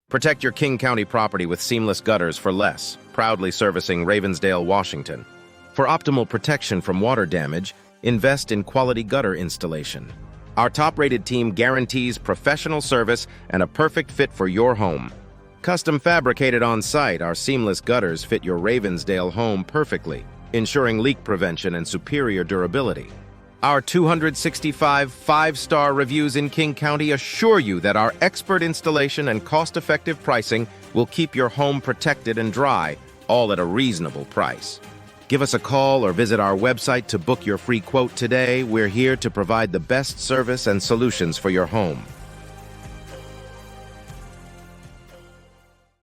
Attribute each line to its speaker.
Speaker 1: Protect your King County property with seamless gutters for less, proudly servicing Ravensdale, Washington. For optimal protection from water damage, invest in quality gutter installation. Our top-rated team guarantees professional service and a perfect fit for your home. Custom fabricated on-site, our seamless gutters fit your Ravensdale home perfectly, ensuring leak prevention and superior durability. Our 265 five-star reviews in King County assure you that our expert installation and cost-effective pricing will keep your home protected and dry, all at a reasonable price. Give us a call or visit our website to book your free quote today. We're here to provide the best service and solutions for your home.